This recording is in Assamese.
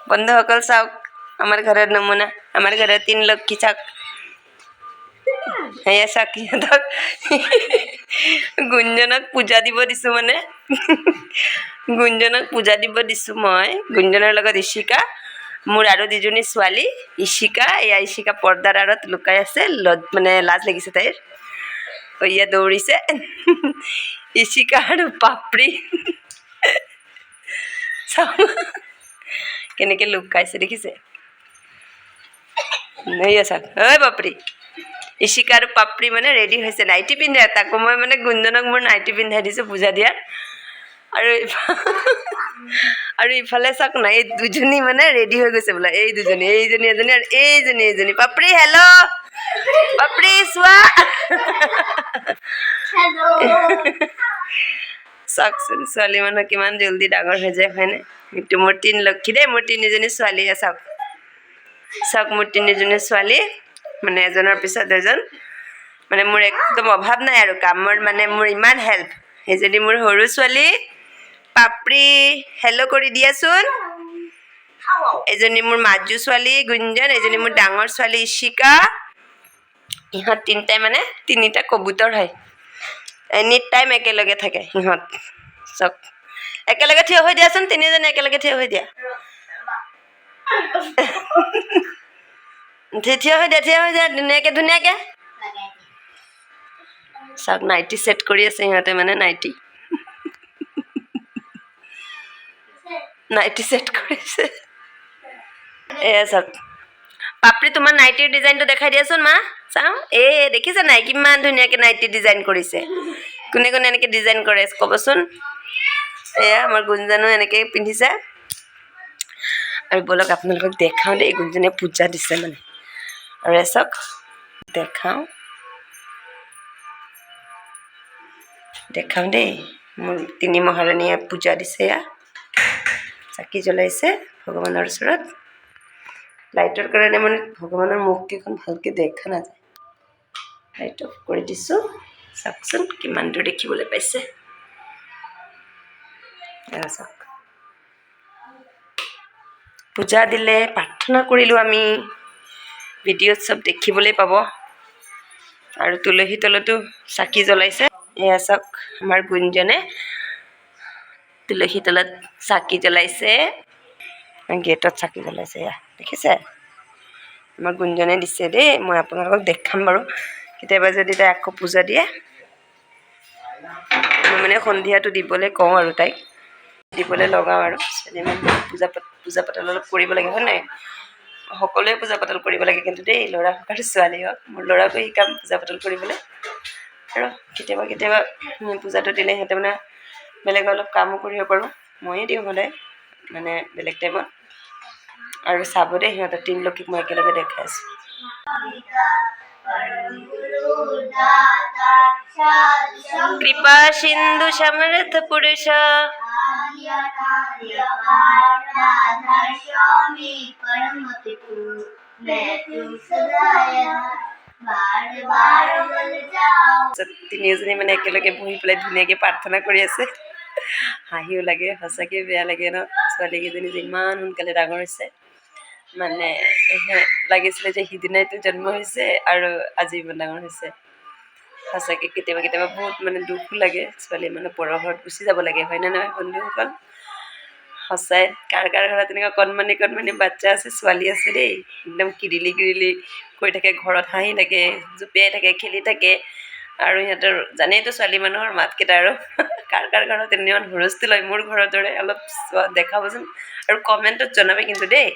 বন্ধুসকল চাওক আমাৰ ঘৰৰ নমুনা আমাৰ ঘৰৰ 3 লক্ষী চাওক এয়া চাওক সিহঁতক গুঞ্জনক পূজা দিব দিছোঁ মানে গুঞ্জনক পূজা দিব দিছোঁ মই গুঞ্জনৰ লগত ইশিকা মোৰ আৰু দুজনী ছোৱালী ইশিকা এয়া ইশিকা পৰ্দাৰ আঁৰত লুকাই আছে মানে লাজ লাগিছে তাইৰ এয়া দৌৰিছে ইশিকা আৰু পাপৰি কেনেকে লুকাইছে দেখিছে এয়া চাওক ঐ পাপৰি ইশিকা আৰু পাপৰি মানে ৰেডি হৈছে নাইটি পিন্ধে তাকো মই মানে গুঞ্জনক মোৰ নাইটি পিন্ধাই দিছোঁ পূজা দিয়াৰ আৰু ইফালে চাওক না এই দুজনী মানে ৰেডি হৈ গৈছে বোলে এই দুজনী এইজনী এজনী আৰু এইজনী পাপৰি হেল্ল' পাপৰি চোৱা চাওকচোন ছোৱালী মানুহ কিমান জল্দি ডাঙৰ হৈ যায় হয়নে এইটো মোৰ 3 লক্ষী দেই মোৰ 3জনী ছোৱালীয়ে চাওক চাওক মোৰ 3জনী ছোৱালী মানে এজনৰ পিছত এজন মানে মোৰ একদম অভাৱ নাই আৰু কামৰ মানে মোৰ ইমান হেল্প সেইজনী মোৰ সৰু ছোৱালী পাপৰি হেল্ল' কৰি দিয়াচোন এজনী মোৰ মাজু ছোৱালী গুঞ্জন এজনী মোৰ ডাঙৰ ছোৱালী ইশিকা ইহঁত তিনিটাই মানে 3টা কবুতৰ হয় এনি টাইম একেলগে থাকে সিহঁত চাওক একেলগে থিয় হৈ দিয়াচোন 3জনী একেলগে থিয় হৈ দিয়া থিয় হৈ দিয়া ধুনীয়াকে চাওক নাইটি সেট কৰি আছে সিহঁতে মানে নাইটি সেট কৰিছে এয়া চাওক পাপৰি তোমাৰ নাইটিৰ ডিজাইনটো দেখাই দিয়াচোন মা চাওঁ দেখিছা নাই কিমান ধুনীয়াকৈ নাইটি ডিজাইন কৰিছে কোনে কোনে এনেকৈ ডিজাইন কৰে ক'বচোন এয়া আমাৰ গুঞ্জনো এনেকৈ পিন্ধিছে আৰু ব'লক আপোনালোকক দেখাওঁ দেই গুঞ্জনে পূজা দিছে মানে আৰু চাওক দেখাওঁ দেই মোৰ 3 মহাৰাণীয়ে পূজা দিছে এয়া চাকি জ্বলাইছে ভগৱানৰ ওচৰত লাইটৰ কাৰণে মানে ভগৱানৰ মুখকেইখন ভালকৈ দেখা নাযায় লাইট অফ কৰি দিছোঁ চাওকচোন কিমান দূৰ দেখিবলৈ পাইছে চাওক পূজা দিলে প্ৰাৰ্থনা কৰিলোঁ আমি ভিডিঅ'ত চব দেখিবলৈ পাব আৰু তুলসী তলতো চাকি জ্বলাইছে এয়া চাওক আমাৰ গুঞ্জনে তুলসী তলত চাকি জ্বলাইছে গেটত চাকি জ্বলাইছে এয়া দেখিছে আমাৰ গুঞ্জনে দিছে দেই মই আপোনালোকক দেখাম বাৰু কেতিয়াবা যদি তাই আকৌ পূজা দিয়ে মই মানে সন্ধিয়াটো দিবলৈ কওঁ আৰু তাইক দিবলৈ লগাওঁ আৰু পূজা পাতল অলপ কৰিব লাগে হয় নাই সকলোৱে পূজা পাতল কৰিব লাগে কিন্তু দেই ল'ৰা হওক আৰু ছোৱালী হওক মোৰ ল'ৰাকো শিকাম পূজা পাতল কৰিবলৈ আৰু কেতিয়াবা পূজাটো দিলে সিহঁতে মানে বেলেগ অলপ কামো কৰিব পাৰোঁ ময়ে দিওঁ সদায় মানে বেলেগ টাইমত আৰু চাব দেই সিহঁতৰ 3 লক্ষীক মই একেলগে দেখাই আছোঁ কৃপা সিন্ধু সমৰ্থ পুৰুষ তিনিওজনী মানে একেলগে বহি পেলাই ধুনীয়াকৈ প্ৰাৰ্থনা কৰি আছে হাঁহিও লাগে সঁচাকৈ বেয়া লাগে ন ছোৱালীকেইজনী যে ইমান সোনকালে ডাঙৰ হৈছে মানে লাগিছিলে যে সিদিনাইতো জন্ম হৈছে আৰু আজি ইমান ডাঙৰ হৈছে সঁচাকৈ কেতিয়াবা বহুত মানে দুখ লাগে ছোৱালী মানে পৰৰ ঘৰত গুচি যাব লাগে হয়নে নহয় বন্ধুসকল সঁচাই কাৰ ঘৰত তেনেকুৱা কণমানি বাচ্ছা আছে ছোৱালী আছে দেই একদম কিৰিলি কৰি থাকে ঘৰত হাঁহি থাকে জঁপিয়াই থাকে খেলি থাকে আৰু সিহঁতৰ জানেইতো ছোৱালী মানুহৰ মাতকেইটা আৰু কাৰ ঘৰত ইমান হুলস্থুল হয় মোৰ ঘৰৰ দৰে অলপ দেখাবচোন আৰু কমেণ্টত জনাবে কিন্তু দেই